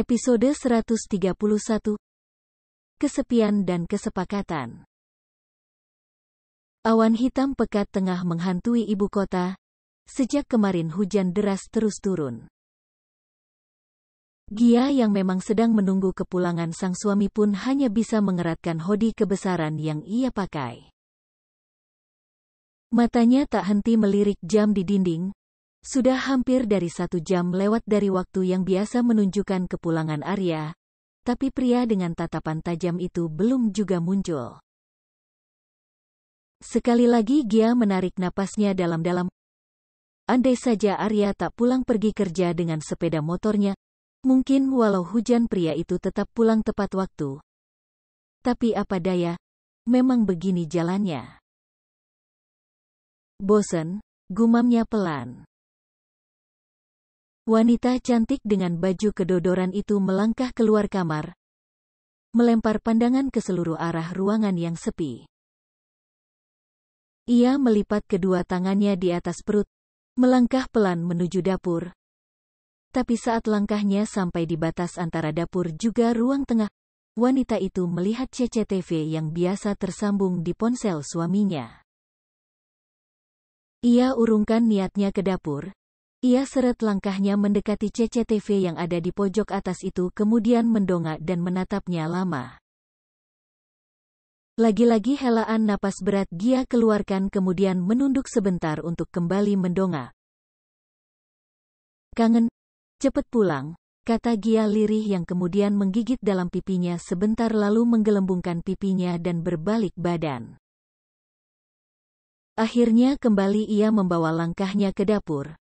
Episode 131. Kesepian dan Kesepakatan. Awan hitam pekat tengah menghantui ibu kota. Sejak kemarin hujan deras terus turun. Gia yang memang sedang menunggu kepulangan sang suami pun hanya bisa mengeratkan hoodie kebesaran yang ia pakai. Matanya tak henti melirik jam di dinding. Sudah hampir dari 1 jam lewat dari waktu yang biasa menunjukkan kepulangan Arya, tapi pria dengan tatapan tajam itu belum juga muncul. Sekali lagi Gia menarik napasnya dalam-dalam. Andai saja Arya tak pulang pergi kerja dengan sepeda motornya, mungkin walau hujan pria itu tetap pulang tepat waktu. Tapi apa daya, memang begini jalannya. Bosen, gumamnya pelan. Wanita cantik dengan baju kedodoran itu melangkah keluar kamar, melempar pandangan ke seluruh arah ruangan yang sepi. Ia melipat kedua tangannya di atas perut, melangkah pelan menuju dapur. Tapi saat langkahnya sampai di batas antara dapur juga ruang tengah, wanita itu melihat CCTV yang biasa tersambung di ponsel suaminya. Ia urungkan niatnya ke dapur. Ia seret langkahnya mendekati CCTV yang ada di pojok atas itu kemudian mendongak dan menatapnya lama. Lagi-lagi helaan napas berat Gia keluarkan kemudian menunduk sebentar untuk kembali mendongak. Kangen, cepet pulang, kata Gia lirih yang kemudian menggigit dalam pipinya sebentar lalu menggelembungkan pipinya dan berbalik badan. Akhirnya kembali ia membawa langkahnya ke dapur.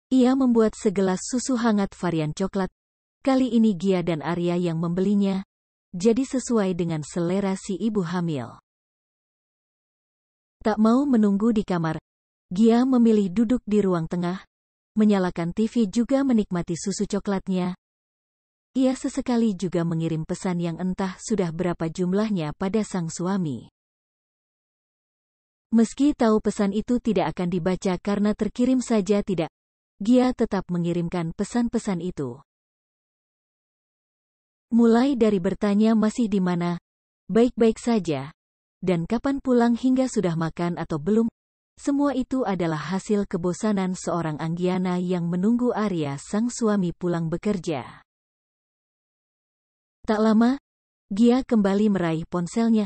Ia membuat segelas susu hangat varian coklat. Kali ini Gia dan Arya yang membelinya, jadi sesuai dengan selera si ibu hamil. Tak mau menunggu di kamar, Gia memilih duduk di ruang tengah, menyalakan TV juga menikmati susu coklatnya. Ia sesekali juga mengirim pesan yang entah sudah berapa jumlahnya pada sang suami. Meski tahu pesan itu tidak akan dibaca karena terkirim saja tidak, Gia tetap mengirimkan pesan-pesan itu. Mulai dari bertanya masih di mana, baik-baik saja, dan kapan pulang hingga sudah makan atau belum, semua itu adalah hasil kebosanan seorang Anggiana yang menunggu Arya sang suami pulang bekerja. Tak lama, Gia kembali meraih ponselnya.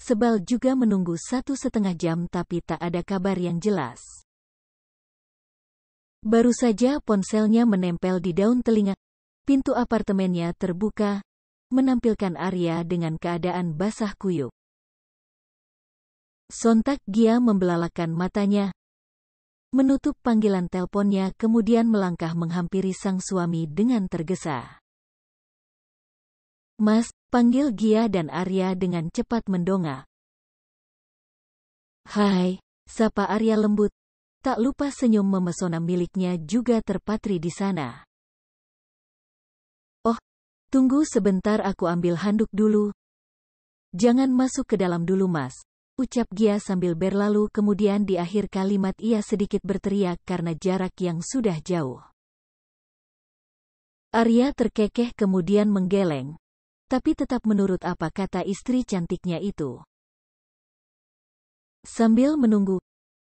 Sebal juga menunggu 1,5 jam tapi tak ada kabar yang jelas. Baru saja ponselnya menempel di daun telinga, pintu apartemennya terbuka, menampilkan Arya dengan keadaan basah kuyup. Sontak Gia membelalakan matanya, menutup panggilan teleponnya kemudian melangkah menghampiri sang suami dengan tergesa. Mas, panggil Gia dan Arya dengan cepat mendongak. Hai, sapa Arya lembut. Tak lupa senyum memesona miliknya juga terpatri di sana. Oh, tunggu sebentar aku ambil handuk dulu. Jangan masuk ke dalam dulu mas, ucap Gia sambil berlalu kemudian di akhir kalimat ia sedikit berteriak karena jarak yang sudah jauh. Arya terkekeh kemudian menggeleng, tapi tetap menurut apa kata istri cantiknya itu. Sambil menunggu,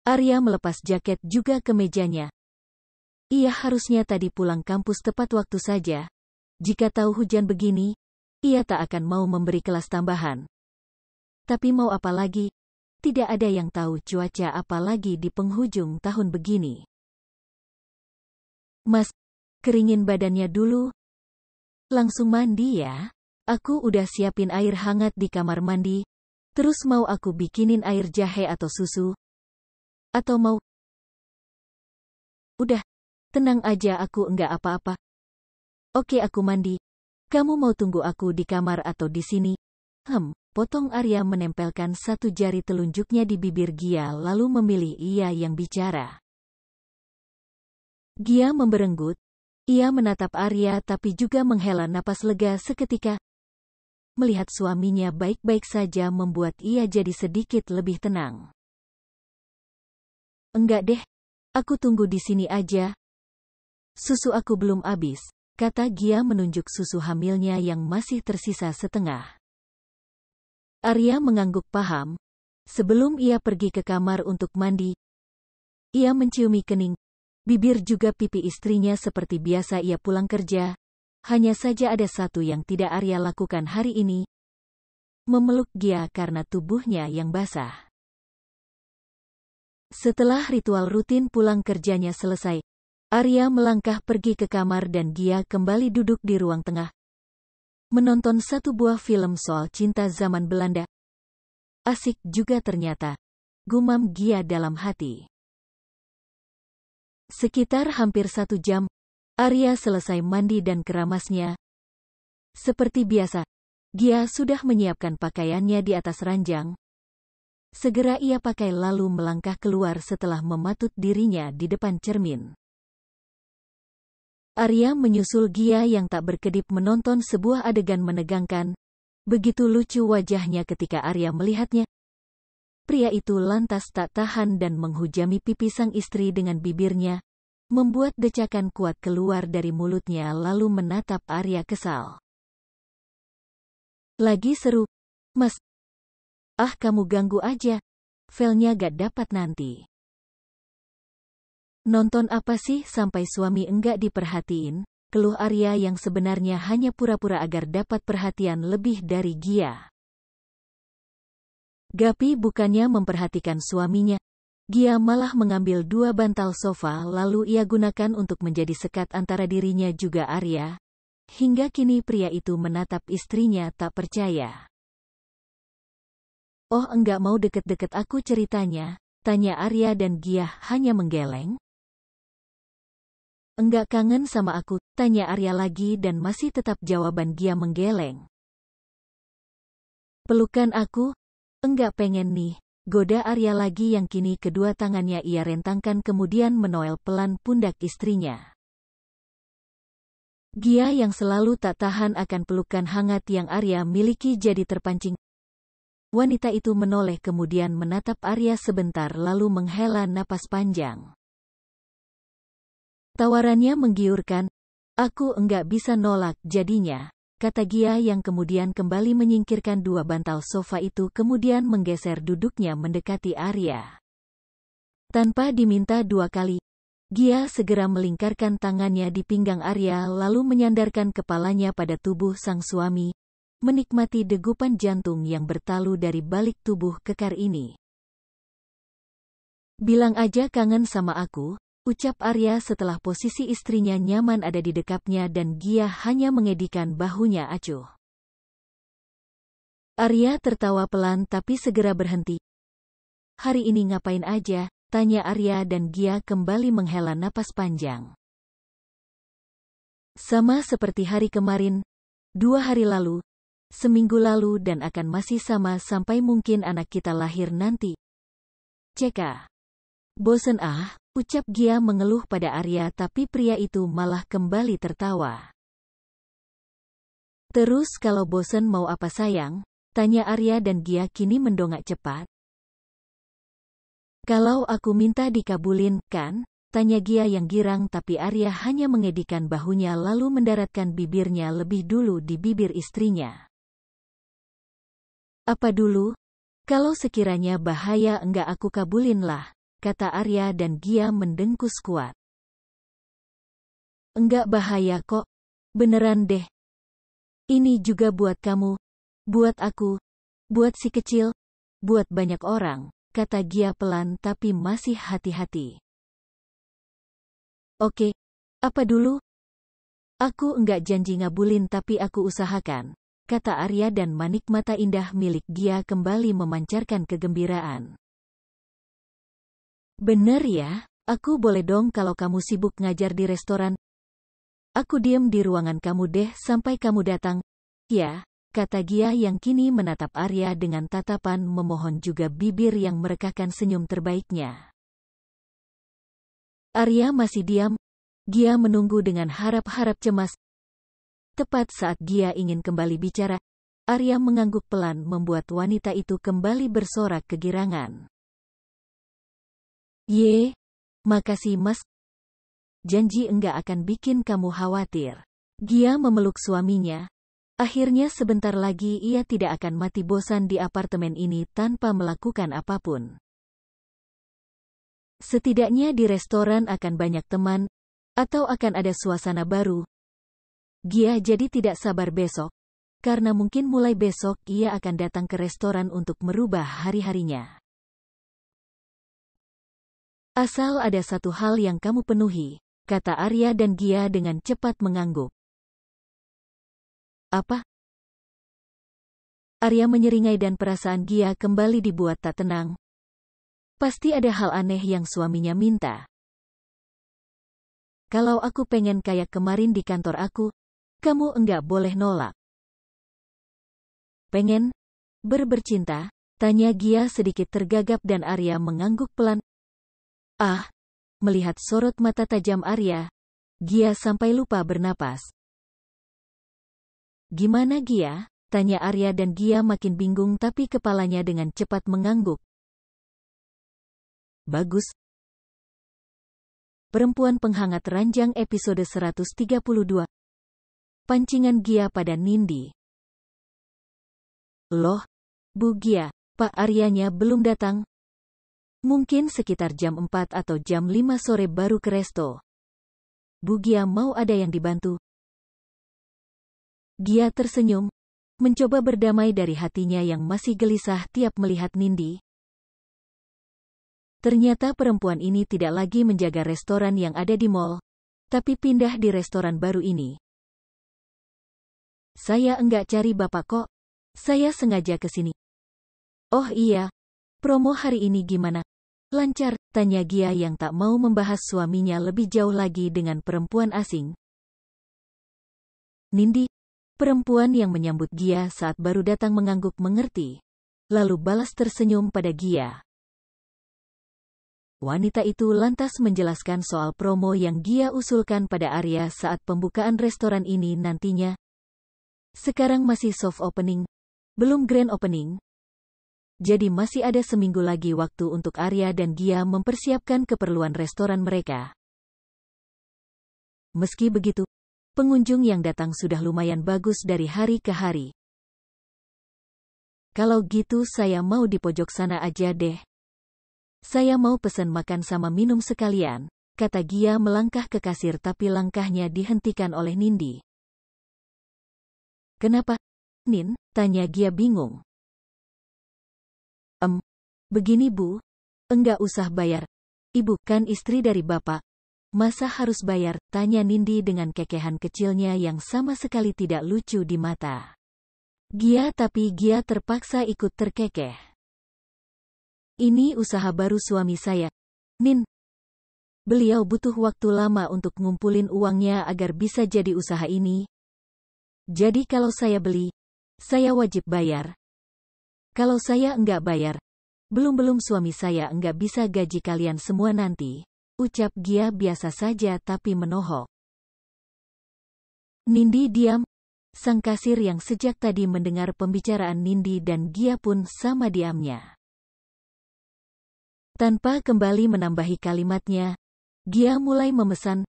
Arya melepas jaket juga ke mejanya. Ia harusnya tadi pulang kampus tepat waktu saja. Jika tahu hujan begini, ia tak akan mau memberi kelas tambahan. Tapi mau apa lagi? Tidak ada yang tahu cuaca apa lagi di penghujung tahun begini. Mas, keringin badannya dulu. Langsung mandi ya. Aku udah siapin air hangat di kamar mandi. Terus mau aku bikinin air jahe atau susu? Atau mau? Udah, tenang aja aku enggak apa-apa. Oke aku mandi. Kamu mau tunggu aku di kamar atau di sini? Potong Arya menempelkan 1 jari telunjuknya di bibir Gia lalu memilih ia yang bicara. Gia memberenggut. Ia menatap Arya tapi juga menghela napas lega seketika. Melihat suaminya baik-baik saja membuat ia jadi sedikit lebih tenang. Enggak deh, aku tunggu di sini aja. Susu aku belum habis, kata Gia menunjuk susu hamilnya yang masih tersisa setengah. Arya mengangguk paham. Sebelum ia pergi ke kamar untuk mandi, ia menciumi kening, bibir juga pipi istrinya seperti biasa ia pulang kerja. Hanya saja ada satu yang tidak Arya lakukan hari ini. Memeluk Gia karena tubuhnya yang basah. Setelah ritual rutin pulang kerjanya selesai, Arya melangkah pergi ke kamar dan Gia kembali duduk di ruang tengah. Menonton satu buah film soal cinta zaman Belanda. Asik juga ternyata, gumam Gia dalam hati. Sekitar hampir 1 jam, Arya selesai mandi dan keramasnya. Seperti biasa, Gia sudah menyiapkan pakaiannya di atas ranjang. Segera ia pakai lalu melangkah keluar setelah mematut dirinya di depan cermin. Arya menyusul Gia yang tak berkedip menonton sebuah adegan menegangkan. Begitu lucu wajahnya ketika Arya melihatnya. Pria itu lantas tak tahan dan menghujami pipi sang istri dengan bibirnya, membuat decakan kuat keluar dari mulutnya lalu menatap Arya kesal. Lagi seru, Mas. Ah kamu ganggu aja, filenya gak dapat nanti. Nonton apa sih sampai suami enggak diperhatiin, keluh Arya yang sebenarnya hanya pura-pura agar dapat perhatian lebih dari Gia. Gapi bukannya memperhatikan suaminya, Gia malah mengambil 2 bantal sofa lalu ia gunakan untuk menjadi sekat antara dirinya juga Arya. Hingga kini pria itu menatap istrinya tak percaya. Oh enggak mau deket-deket aku ceritanya, tanya Arya dan Gia hanya menggeleng. Enggak kangen sama aku, tanya Arya lagi dan masih tetap jawaban Gia menggeleng. Pelukan aku? Enggak pengen nih, goda Arya lagi yang kini kedua tangannya ia rentangkan kemudian menoel pelan pundak istrinya. Gia yang selalu tak tahan akan pelukan hangat yang Arya miliki jadi terpancing. Wanita itu menoleh kemudian menatap Arya sebentar lalu menghela napas panjang. Tawarannya menggiurkan. Aku enggak bisa nolak jadinya, kata Gia yang kemudian kembali menyingkirkan 2 bantal sofa itu kemudian menggeser duduknya mendekati Arya. Tanpa diminta 2 kali, Gia segera melingkarkan tangannya di pinggang Arya lalu menyandarkan kepalanya pada tubuh sang suami, menikmati degupan jantung yang bertalu dari balik tubuh kekar ini. Bilang aja kangen sama aku, ucap Arya setelah posisi istrinya nyaman ada di dekapnya dan Gia hanya mengedikan bahunya acuh. Arya tertawa pelan tapi segera berhenti. Hari ini ngapain aja? Tanya Arya dan Gia kembali menghela napas panjang. Sama seperti hari kemarin, 2 hari lalu, seminggu lalu dan akan masih sama sampai mungkin anak kita lahir nanti. Ceka. Bosen ah, ucap Gia mengeluh pada Arya tapi pria itu malah kembali tertawa. Terus kalau bosen mau apa sayang? Tanya Arya dan Gia kini mendongak cepat. Kalau aku minta dikabulin, kan? Tanya Gia yang girang tapi Arya hanya mengedikan bahunya lalu mendaratkan bibirnya lebih dulu di bibir istrinya. Apa dulu? Kalau sekiranya bahaya enggak aku kabulin lah, kata Arya dan Gia mendengkus kuat. Enggak bahaya kok, beneran deh. Ini juga buat kamu, buat aku, buat si kecil, buat banyak orang, kata Gia pelan tapi masih hati-hati. Oke, apa dulu? Aku enggak janji ngabulin tapi aku usahakan, kata Arya dan manik mata indah milik Gia kembali memancarkan kegembiraan. Bener ya, aku boleh dong kalau kamu sibuk ngajar di restoran. Aku diem di ruangan kamu deh sampai kamu datang. Ya, kata Gia yang kini menatap Arya dengan tatapan memohon juga bibir yang merekahkan senyum terbaiknya. Arya masih diam. Gia menunggu dengan harap-harap cemas. Tepat saat Gia ingin kembali bicara, Arya mengangguk pelan membuat wanita itu kembali bersorak kegirangan. Ye, makasih mas. Janji enggak akan bikin kamu khawatir, Gia memeluk suaminya. Akhirnya sebentar lagi ia tidak akan mati bosan di apartemen ini tanpa melakukan apapun. Setidaknya di restoran akan banyak teman, atau akan ada suasana baru. Gia jadi tidak sabar besok, karena mungkin mulai besok ia akan datang ke restoran untuk merubah hari-harinya. Asal ada satu hal yang kamu penuhi, kata Arya dan Gia dengan cepat mengangguk. Apa? Arya menyeringai dan perasaan Gia kembali dibuat tak tenang. Pasti ada hal aneh yang suaminya minta. Kalau aku pengen kayak kemarin di kantor aku, kamu enggak boleh nolak. Pengen? Bercinta? Tanya Gia sedikit tergagap dan Arya mengangguk pelan. Ah, melihat sorot mata tajam Arya, Gia sampai lupa bernapas. Gimana Gia? Tanya Arya dan Gia makin bingung tapi kepalanya dengan cepat mengangguk. Bagus. Perempuan penghangat ranjang episode 132. Pancingan Gia pada Nindi. Loh, Bu Gia, Pak Aryanya belum datang? Mungkin sekitar jam 4 atau jam 5 sore baru ke resto. Bu Gia mau ada yang dibantu? Gia tersenyum, mencoba berdamai dari hatinya yang masih gelisah tiap melihat Nindi. Ternyata perempuan ini tidak lagi menjaga restoran yang ada di mall, tapi pindah di restoran baru ini. Saya enggak cari Bapak kok, saya sengaja ke sini. Oh iya, promo hari ini gimana? Lancar, tanya Gia yang tak mau membahas suaminya lebih jauh lagi dengan perempuan asing. Nindi, perempuan yang menyambut Gia saat baru datang mengangguk mengerti, lalu balas tersenyum pada Gia. Wanita itu lantas menjelaskan soal promo yang Gia usulkan pada Arya saat pembukaan restoran ini nantinya. Sekarang masih soft opening, belum grand opening. Jadi masih ada seminggu lagi waktu untuk Arya dan Gia mempersiapkan keperluan restoran mereka. Meski begitu, pengunjung yang datang sudah lumayan bagus dari hari ke hari. Kalau gitu saya mau di pojok sana aja deh. Saya mau pesan makan sama minum sekalian, kata Gia melangkah ke kasir tapi langkahnya dihentikan oleh Nindi. Kenapa, Nin? Tanya Gia bingung. Begini Bu, enggak usah bayar. Ibu kan istri dari Bapak. Masa harus bayar? Tanya Nindi dengan kekehan kecilnya yang sama sekali tidak lucu di mata tapi Gia terpaksa ikut terkekeh. Ini usaha baru suami saya, Nin. Beliau butuh waktu lama untuk ngumpulin uangnya agar bisa jadi usaha ini. Jadi kalau saya beli, saya wajib bayar. Kalau saya enggak bayar, belum suami saya enggak bisa gaji kalian semua nanti, ucap Gia biasa saja tapi menohok. Nindi diam. Sang kasir yang sejak tadi mendengar pembicaraan Nindi dan Gia pun sama diamnya. Tanpa kembali menambahi kalimatnya, Gia mulai memesan,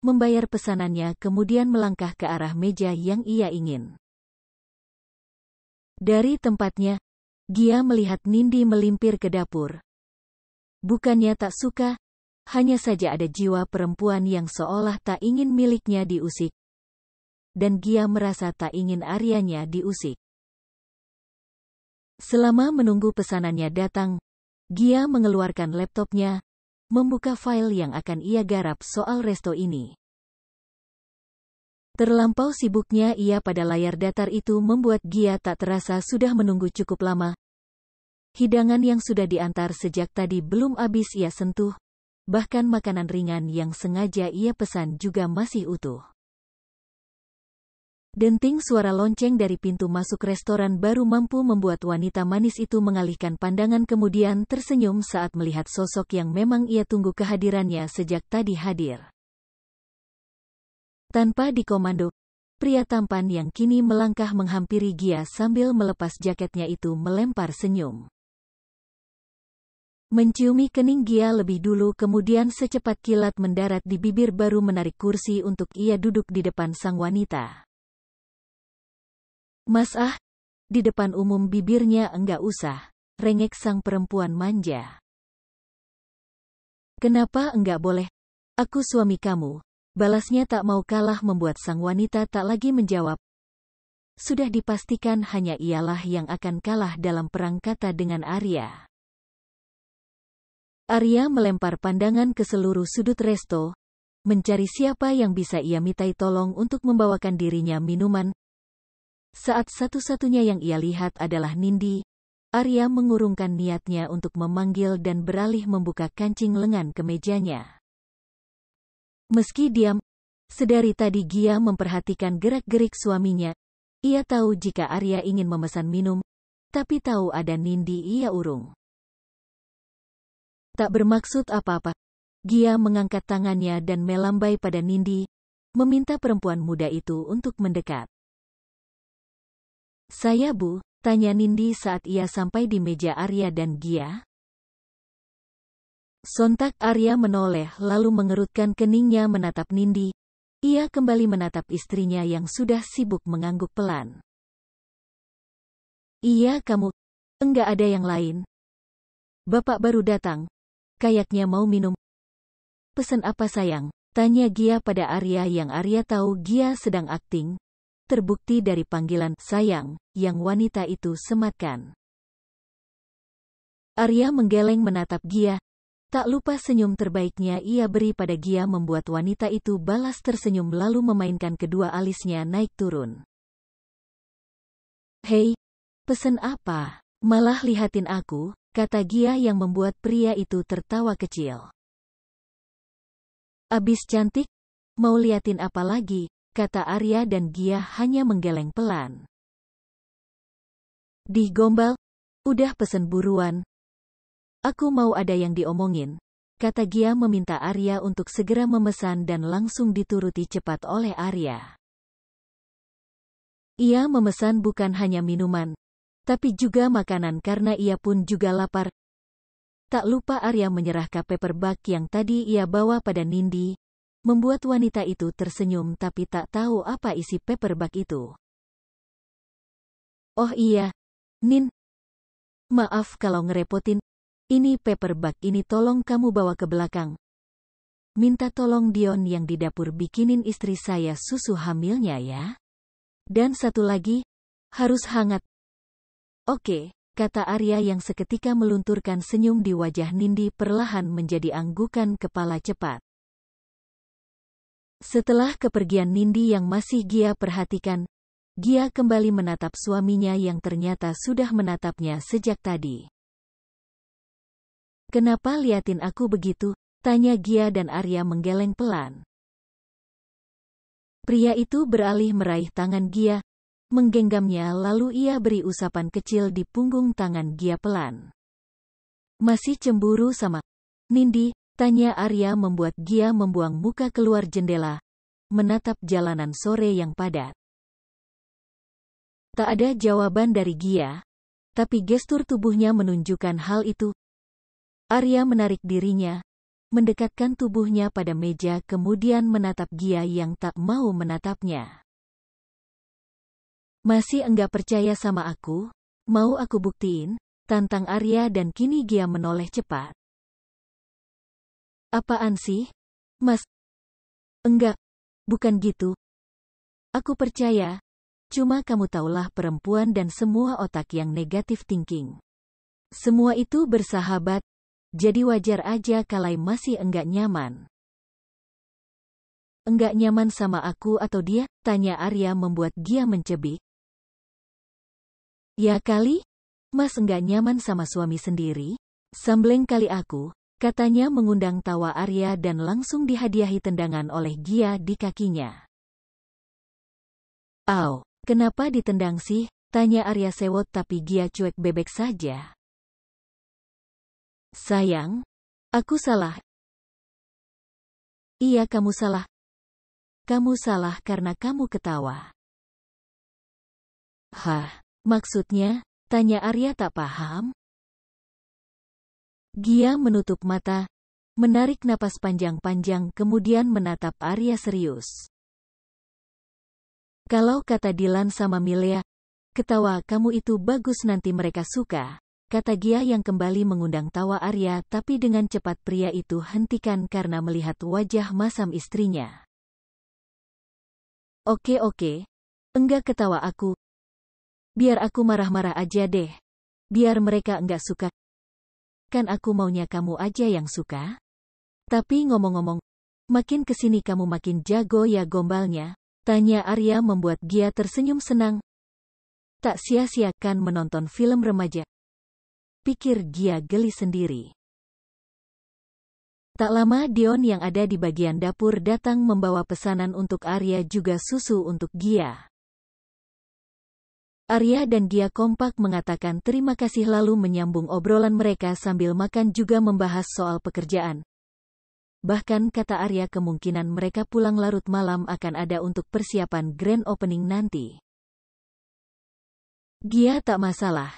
membayar pesanannya kemudian melangkah ke arah meja yang ia ingin. Dari tempatnya, Gia melihat Nindi melimpir ke dapur. Bukannya tak suka, hanya saja ada jiwa perempuan yang seolah tak ingin miliknya diusik. Dan Gia merasa tak ingin Aryanya diusik. Selama menunggu pesanannya datang, Gia mengeluarkan laptopnya, membuka file yang akan ia garap soal resto ini. Terlampau sibuknya ia pada layar datar itu membuat Gia tak terasa sudah menunggu cukup lama. Hidangan yang sudah diantar sejak tadi belum habis ia sentuh, bahkan makanan ringan yang sengaja ia pesan juga masih utuh. Denting suara lonceng dari pintu masuk restoran baru mampu membuat wanita manis itu mengalihkan pandangan kemudian tersenyum saat melihat sosok yang memang ia tunggu kehadirannya sejak tadi hadir. Tanpa dikomando, pria tampan yang kini melangkah menghampiri Gia sambil melepas jaketnya itu melempar senyum. Menciumi kening Gia lebih dulu kemudian secepat kilat mendarat di bibir baru menarik kursi untuk ia duduk di depan sang wanita. Mas di depan umum bibirnya enggak usah, rengek sang perempuan manja. Kenapa enggak boleh? Aku suami kamu, balasnya tak mau kalah membuat sang wanita tak lagi menjawab. Sudah dipastikan hanya ialah yang akan kalah dalam perang kata dengan Arya. Arya melempar pandangan ke seluruh sudut resto, mencari siapa yang bisa ia mintai tolong untuk membawakan dirinya minuman. Saat satu-satunya yang ia lihat adalah Nindi, Arya mengurungkan niatnya untuk memanggil dan beralih membuka kancing lengan kemejanya. Meski diam, sedari tadi Gia memperhatikan gerak-gerik suaminya. Ia tahu jika Arya ingin memesan minum, tapi tahu ada Nindi ia urung. Tak bermaksud apa-apa, Gia mengangkat tangannya dan melambai pada Nindi, meminta perempuan muda itu untuk mendekat. Saya Bu, tanya Nindi saat ia sampai di meja Arya dan Gia. Sontak Arya menoleh lalu mengerutkan keningnya menatap Nindi. Ia kembali menatap istrinya yang sudah sibuk mengangguk pelan. Iya kamu, enggak ada yang lain. Bapak baru datang, kayaknya mau minum. Pesan apa sayang? Tanya Gia pada Arya yang Arya tahu Gia sedang akting. Terbukti dari panggilan sayang yang wanita itu sematkan. Arya menggeleng menatap Gia. Tak lupa senyum terbaiknya ia beri pada Gia membuat wanita itu balas tersenyum lalu memainkan kedua alisnya naik turun. Hei, pesen apa? Malah lihatin aku, kata Gia yang membuat pria itu tertawa kecil. Abis cantik? Mau liatin apa lagi? Kata Arya dan Gia hanya menggeleng pelan. Di gombal? Udah pesen buruan. Aku mau ada yang diomongin, kata Gia meminta Arya untuk segera memesan dan langsung dituruti cepat oleh Arya. Ia memesan bukan hanya minuman, tapi juga makanan karena ia pun juga lapar. Tak lupa Arya menyerahkan paperback yang tadi ia bawa pada Nindi, membuat wanita itu tersenyum tapi tak tahu apa isi paperback itu. Oh iya, Nin. Maaf kalau ngerepotin. Ini paperback ini tolong kamu bawa ke belakang. Minta tolong Dion yang di dapur bikinin istri saya susu hamilnya ya. Dan satu lagi, harus hangat. Oke, kata Arya yang seketika melunturkan senyum di wajah Nindi perlahan menjadi anggukan kepala cepat. Setelah kepergian Nindi yang masih Gia perhatikan, Gia kembali menatap suaminya yang ternyata sudah menatapnya sejak tadi. Kenapa liatin aku begitu? Tanya Gia dan Arya menggeleng pelan. Pria itu beralih meraih tangan Gia, menggenggamnya lalu ia beri usapan kecil di punggung tangan Gia pelan. Masih cemburu sama Nindi? Tanya Arya membuat Gia membuang muka keluar jendela, menatap jalanan sore yang padat. Tak ada jawaban dari Gia, tapi gestur tubuhnya menunjukkan hal itu. Arya menarik dirinya, mendekatkan tubuhnya pada meja kemudian menatap Gia yang tak mau menatapnya. Masih enggak percaya sama aku? Mau aku buktiin? Tantang Arya dan kini Gia menoleh cepat. Apaan sih? Mas? Enggak, bukan gitu. Aku percaya, cuma kamu taulah perempuan dan semua otak yang negatif thinking. Semua itu bersahabat. Jadi wajar aja kalau masih enggak nyaman. Enggak nyaman sama aku atau dia? Tanya Arya membuat Gia mencebik. Ya kali, Mas enggak nyaman sama suami sendiri? Sambleng kali aku, katanya mengundang tawa Arya dan langsung dihadiahi tendangan oleh Gia di kakinya. Au, kenapa ditendang sih? Tanya Arya sewot tapi Gia cuek bebek saja. Sayang, aku salah. Iya kamu salah. Kamu salah karena kamu ketawa. Hah, maksudnya? Tanya Arya tak paham. Gia menutup mata, menarik napas panjang-panjang kemudian menatap Arya serius. Kalau kata Dylan sama Milea, ketawa kamu itu bagus nanti mereka suka, kata Gia yang kembali mengundang tawa Arya tapi dengan cepat pria itu hentikan karena melihat wajah masam istrinya. Oke, enggak ketawa aku. Biar aku marah-marah aja deh. Biar mereka enggak suka. Kan aku maunya kamu aja yang suka. Tapi ngomong-ngomong, makin kesini kamu makin jago ya gombalnya, tanya Arya membuat Gia tersenyum senang. Tak sia-siakan menonton film remaja, pikir Gia geli sendiri. Tak lama Dion yang ada di bagian dapur datang membawa pesanan untuk Arya juga susu untuk Gia. Arya dan Gia kompak mengatakan terima kasih lalu menyambung obrolan mereka sambil makan juga membahas soal pekerjaan. Bahkan kata Arya kemungkinan mereka pulang larut malam akan ada untuk persiapan grand opening nanti. Gia tak masalah.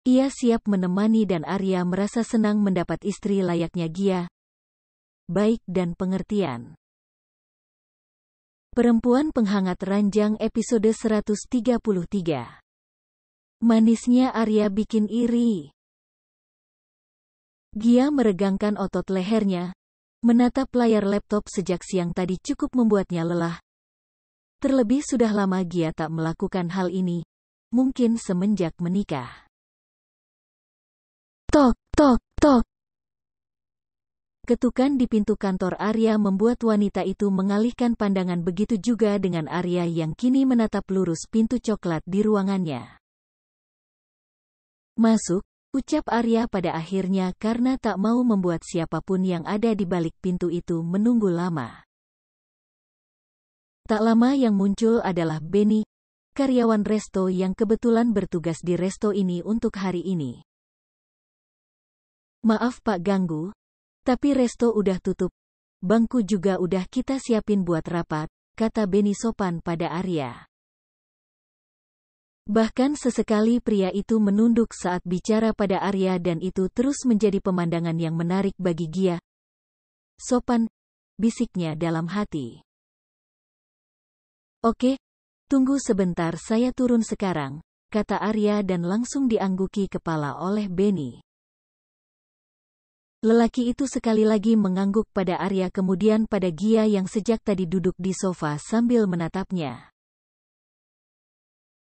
Ia siap menemani dan Arya merasa senang mendapat istri layaknya Gia. Baik dan pengertian. Perempuan Penghangat Ranjang episode 133. Manisnya Arya bikin iri. Gia meregangkan otot lehernya. Menatap layar laptop sejak siang tadi cukup membuatnya lelah. Terlebih sudah lama Gia tak melakukan hal ini, mungkin semenjak menikah. Tok, tok, tok. Ketukan di pintu kantor Arya membuat wanita itu mengalihkan pandangan begitu juga dengan Arya yang kini menatap lurus pintu coklat di ruangannya. Masuk. Ucap Arya pada akhirnya karena tak mau membuat siapapun yang ada di balik pintu itu menunggu lama. Tak lama yang muncul adalah Benny, karyawan resto yang kebetulan bertugas di resto ini untuk hari ini. Maaf Pak ganggu, tapi resto udah tutup. Bangku juga udah kita siapin buat rapat, kata Benny sopan pada Arya. Bahkan sesekali pria itu menunduk saat bicara pada Arya dan itu terus menjadi pemandangan yang menarik bagi Gia. Sopan, bisiknya dalam hati. Oke, tunggu sebentar saya turun sekarang, kata Arya dan langsung diangguki kepala oleh Benny. Lelaki itu sekali lagi mengangguk pada Arya kemudian pada Gia yang sejak tadi duduk di sofa sambil menatapnya.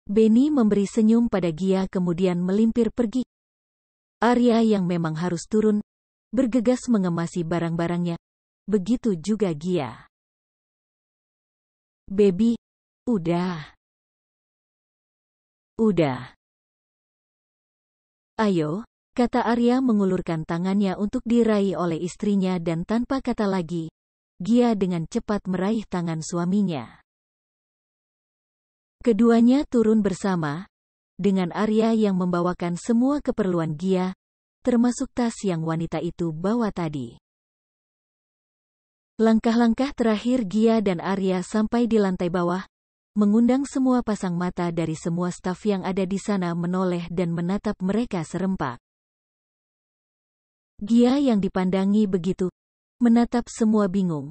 Benny memberi senyum pada Gia kemudian melimpir pergi. Arya yang memang harus turun, bergegas mengemasi barang-barangnya. Begitu juga Gia. Baby, udah. Ayo, kata Arya mengulurkan tangannya untuk diraih oleh istrinya dan tanpa kata lagi, Gia dengan cepat meraih tangan suaminya. Keduanya turun bersama, dengan Arya yang membawakan semua keperluan Gia, termasuk tas yang wanita itu bawa tadi. Langkah-langkah terakhir Gia dan Arya sampai di lantai bawah, mengundang semua pasang mata dari semua staf yang ada di sana menoleh dan menatap mereka serempak. Gia yang dipandangi begitu, menatap semua bingung.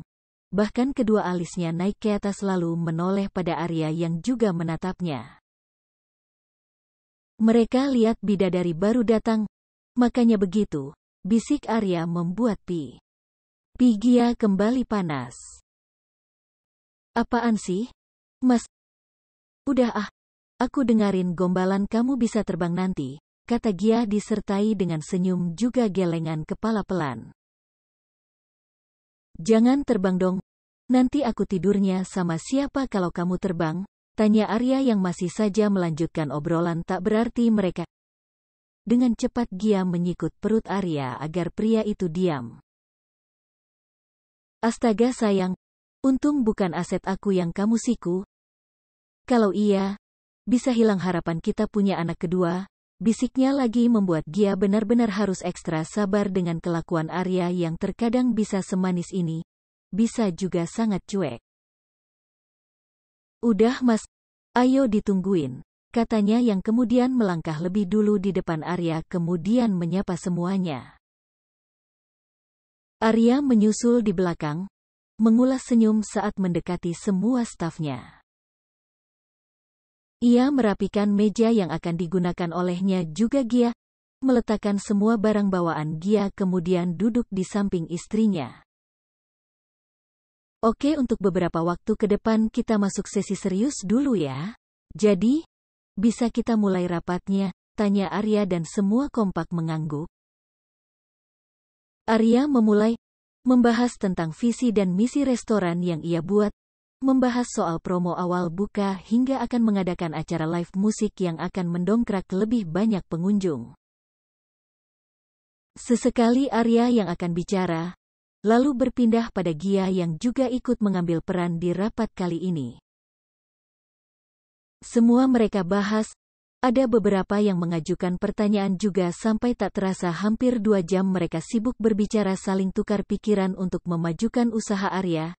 Bahkan kedua alisnya naik ke atas lalu menoleh pada Arya yang juga menatapnya. Mereka lihat bidadari baru datang, makanya begitu, bisik Arya membuat Pi Gia kembali panas. Apaan sih? Mas? Udah aku dengarin gombalan kamu bisa terbang nanti, kata Gia disertai dengan senyum juga gelengan kepala pelan. Jangan terbang dong, nanti aku tidurnya sama siapa kalau kamu terbang, tanya Arya yang masih saja melanjutkan obrolan tak berarti mereka. Dengan cepat Gia menyikut perut Arya agar pria itu diam. Astaga sayang, untung bukan aset aku yang kamu siku. Kalau iya, bisa hilang harapan kita punya anak kedua, bisiknya lagi membuat Gia benar-benar harus ekstra sabar dengan kelakuan Arya yang terkadang bisa semanis ini, bisa juga sangat cuek. Udah mas, ayo ditungguin, katanya yang kemudian melangkah lebih dulu di depan Arya kemudian menyapa semuanya. Arya menyusul di belakang, mengulas senyum saat mendekati semua stafnya. Ia merapikan meja yang akan digunakan olehnya juga Gia, meletakkan semua barang bawaan Gia kemudian duduk di samping istrinya. Oke, untuk beberapa waktu ke depan kita masuk sesi serius dulu ya. Jadi, bisa kita mulai rapatnya, tanya Arya dan semua kompak mengangguk. Arya memulai, membahas tentang visi dan misi restoran yang ia buat, membahas soal promo awal buka hingga akan mengadakan acara live musik yang akan mendongkrak lebih banyak pengunjung. Sesekali Arya yang akan bicara, lalu berpindah pada Gia yang juga ikut mengambil peran di rapat kali ini. Semua mereka bahas, ada beberapa yang mengajukan pertanyaan juga sampai tak terasa hampir 2 jam mereka sibuk berbicara saling tukar pikiran untuk memajukan usaha Arya,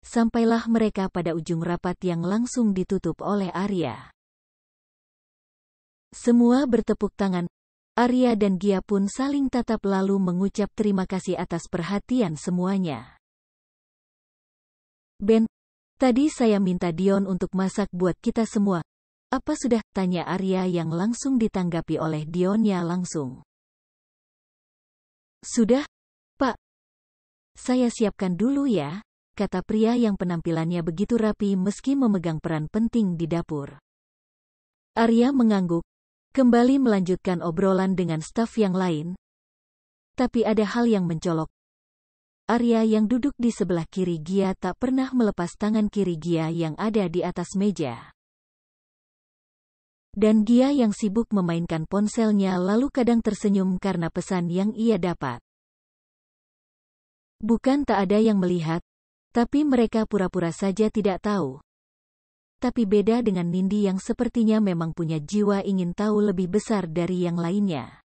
sampailah mereka pada ujung rapat yang langsung ditutup oleh Arya. Semua bertepuk tangan. Arya dan Gia pun saling tatap lalu mengucap terima kasih atas perhatian semuanya. Ben, tadi saya minta Dion untuk masak buat kita semua. Apa sudah? Tanya Arya yang langsung ditanggapi oleh Dionnya langsung. Sudah, Pak. Saya siapkan dulu ya, kata pria yang penampilannya begitu rapi meski memegang peran penting di dapur. Arya mengangguk, kembali melanjutkan obrolan dengan staf yang lain. Tapi ada hal yang mencolok. Arya yang duduk di sebelah kiri Gia tak pernah melepas tangan kiri Gia yang ada di atas meja. Dan Gia yang sibuk memainkan ponselnya lalu kadang tersenyum karena pesan yang ia dapat. Bukan tak ada yang melihat, tapi mereka pura-pura saja tidak tahu. Tapi beda dengan Nindi yang sepertinya memang punya jiwa ingin tahu lebih besar dari yang lainnya.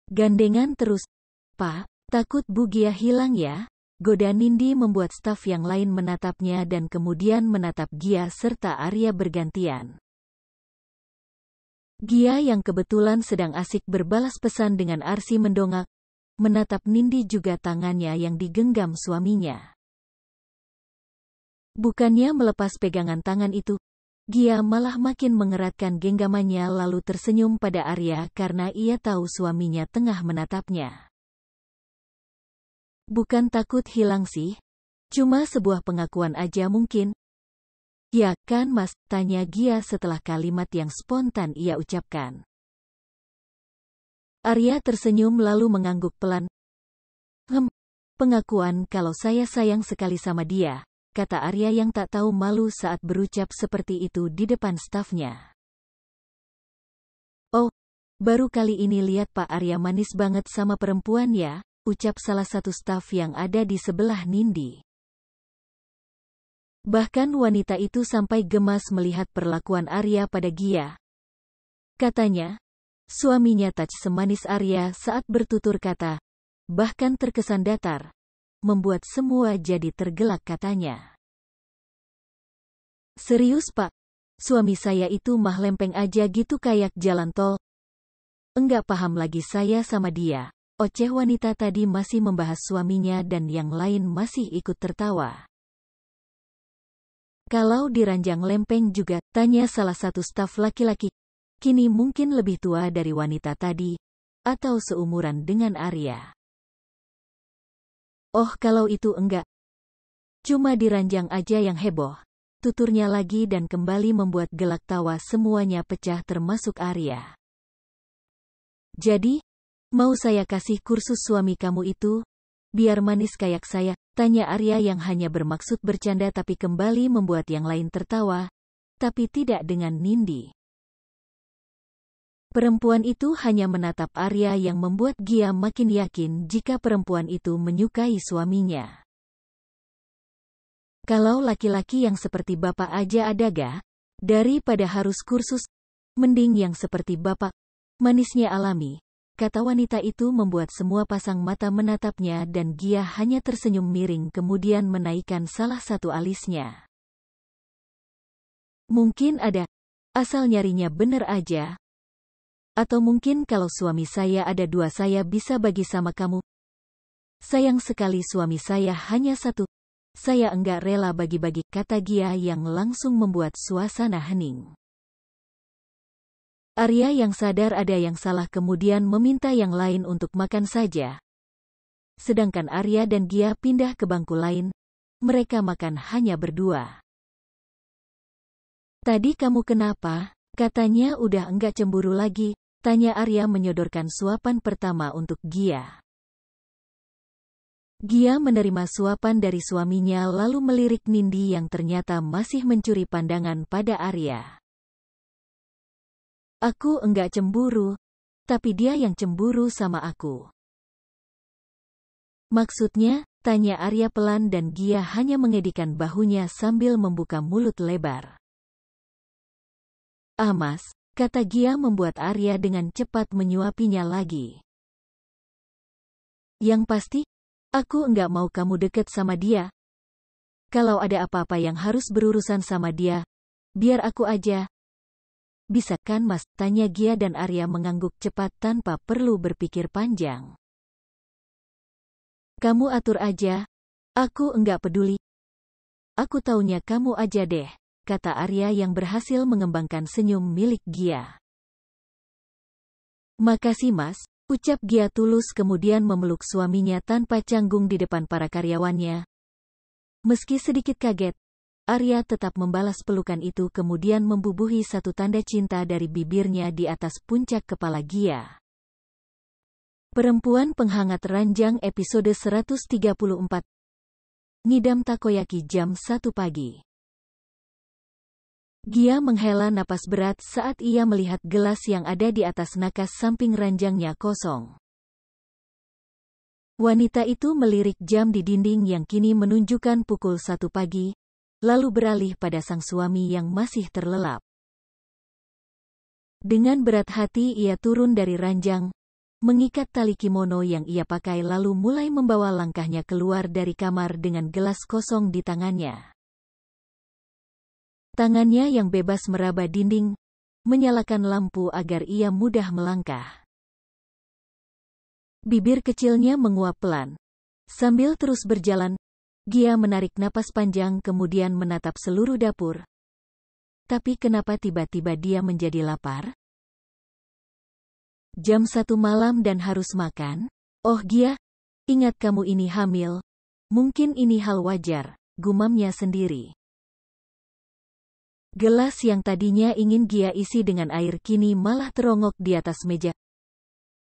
Gandengan terus, Pak, takut Bu Gia hilang ya? Goda Nindi membuat staf yang lain menatapnya dan kemudian menatap Gia serta Arya bergantian. Gia yang kebetulan sedang asik berbalas pesan dengan Arsi mendongak, menatap Nindi juga tangannya yang digenggam suaminya. Bukannya melepas pegangan tangan itu, Gia malah makin mengeratkan genggamannya lalu tersenyum pada Arya karena ia tahu suaminya tengah menatapnya. Bukan takut hilang sih, cuma sebuah pengakuan aja mungkin. Ya kan Mas, tanya Gia setelah kalimat yang spontan ia ucapkan. Arya tersenyum lalu mengangguk pelan. Pengakuan kalau saya sayang sekali sama dia, kata Arya yang tak tahu malu saat berucap seperti itu di depan stafnya. Oh, baru kali ini lihat Pak Arya manis banget sama perempuan ya, ucap salah satu staf yang ada di sebelah Nindi. Bahkan wanita itu sampai gemas melihat perlakuan Arya pada Gia. Katanya, suaminya tak semanis Arya saat bertutur kata, bahkan terkesan datar, membuat semua jadi tergelak katanya. Serius Pak, suami saya itu mah lempeng aja gitu kayak jalan tol. Enggak paham lagi saya sama dia. Oceh wanita tadi masih membahas suaminya dan yang lain masih ikut tertawa. Kalau diranjang lempeng juga, tanya salah satu staf laki-laki. Kini mungkin lebih tua dari wanita tadi, atau seumuran dengan Arya. Oh kalau itu enggak. Cuma diranjang aja yang heboh. Tuturnya lagi dan kembali membuat gelak tawa semuanya pecah termasuk Arya. Jadi, mau saya kasih kursus suami kamu itu? Biar manis kayak saya, tanya Arya yang hanya bermaksud bercanda tapi kembali membuat yang lain tertawa, tapi tidak dengan Nindi. Perempuan itu hanya menatap Arya yang membuat Gia makin yakin jika perempuan itu menyukai suaminya. Kalau laki-laki yang seperti bapak aja ada ga? Daripada harus kursus, mending yang seperti bapak, manisnya alami. Kata wanita itu membuat semua pasang mata menatapnya dan Gia hanya tersenyum miring kemudian menaikkan salah satu alisnya. Mungkin ada, asal nyarinya bener aja. Atau mungkin kalau suami saya ada 2 saya bisa bagi sama kamu. Sayang sekali suami saya hanya satu. Saya enggak rela bagi-bagi, kata Gia yang langsung membuat suasana hening. Arya yang sadar ada yang salah kemudian meminta yang lain untuk makan saja. Sedangkan Arya dan Gia pindah ke bangku lain. Mereka makan hanya berdua. Tadi kamu kenapa? Katanya udah enggak cemburu lagi, tanya Arya menyodorkan suapan pertama untuk Gia. Gia menerima suapan dari suaminya lalu melirik Nindi yang ternyata masih mencuri pandangan pada Arya. Aku enggak cemburu, tapi dia yang cemburu sama aku. Maksudnya? Tanya Arya pelan dan Gia hanya mengedikan bahunya sambil membuka mulut lebar. Mas, kata Gia membuat Arya dengan cepat menyuapinya lagi. Yang pasti, aku enggak mau kamu deket sama dia. Kalau ada apa-apa yang harus berurusan sama dia, biar aku aja. Bisa kan Mas? Tanya Gia dan Arya mengangguk cepat tanpa perlu berpikir panjang. Kamu atur aja, aku enggak peduli. Aku taunya kamu aja deh, kata Arya yang berhasil mengembangkan senyum milik Gia. Makasih Mas, ucap Gia tulus kemudian memeluk suaminya tanpa canggung di depan para karyawannya. Meski sedikit kaget, Arya tetap membalas pelukan itu kemudian membubuhi satu tanda cinta dari bibirnya di atas puncak kepala Gia. Perempuan Penghangat Ranjang episode 134. Ngidam takoyaki jam 1 pagi. Gia menghela napas berat saat ia melihat gelas yang ada di atas nakas samping ranjangnya kosong. Wanita itu melirik jam di dinding yang kini menunjukkan pukul 1 pagi, lalu beralih pada sang suami yang masih terlelap. Dengan berat hati ia turun dari ranjang, mengikat tali kimono yang ia pakai lalu mulai membawa langkahnya keluar dari kamar dengan gelas kosong di tangannya. Tangannya yang bebas meraba dinding, menyalakan lampu agar ia mudah melangkah. Bibir kecilnya menguap pelan. Sambil terus berjalan, Gia menarik napas panjang kemudian menatap seluruh dapur. Tapi kenapa tiba-tiba dia menjadi lapar? Jam 1 malam dan harus makan? Oh Gia, ingat kamu ini hamil. Mungkin ini hal wajar, gumamnya sendiri. Gelas yang tadinya ingin Gia isi dengan air kini malah terongok di atas meja.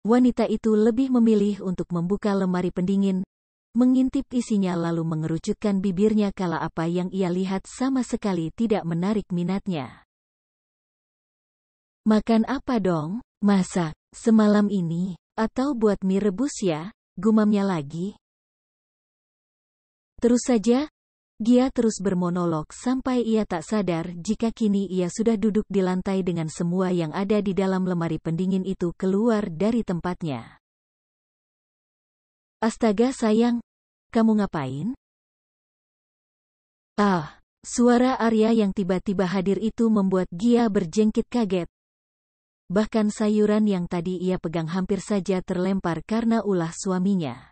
Wanita itu lebih memilih untuk membuka lemari pendingin, mengintip isinya lalu mengerucutkan bibirnya kala apa yang ia lihat sama sekali tidak menarik minatnya. Makan apa dong? Masak. Semalam ini, atau buat mie rebus ya, gumamnya lagi. Terus saja, Gia terus bermonolog sampai ia tak sadar jika kini ia sudah duduk di lantai dengan semua yang ada di dalam lemari pendingin itu keluar dari tempatnya. Astaga sayang, kamu ngapain? Suara Arya yang tiba-tiba hadir itu membuat Gia berjengkit kaget. Bahkan sayuran yang tadi ia pegang hampir saja terlempar karena ulah suaminya.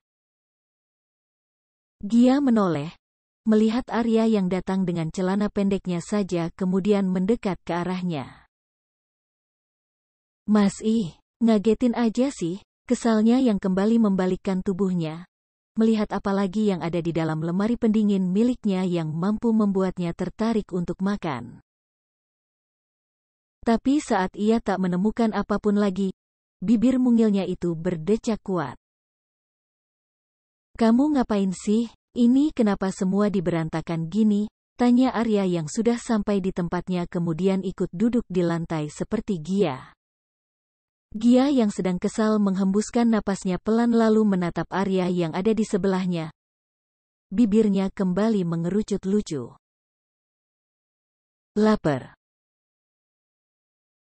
Gia menoleh, melihat Arya yang datang dengan celana pendeknya saja kemudian mendekat ke arahnya. Mas ngagetin aja sih, kesalnya yang kembali membalikkan tubuhnya. Melihat apalagi yang ada di dalam lemari pendingin miliknya yang mampu membuatnya tertarik untuk makan. Tapi saat ia tak menemukan apapun lagi, bibir mungilnya itu berdecak kuat. Kamu ngapain sih? Ini kenapa semua diberantakan gini? Tanya Arya yang sudah sampai di tempatnya kemudian ikut duduk di lantai seperti Gia. Gia yang sedang kesal menghembuskan napasnya pelan lalu menatap Arya yang ada di sebelahnya. Bibirnya kembali mengerucut lucu.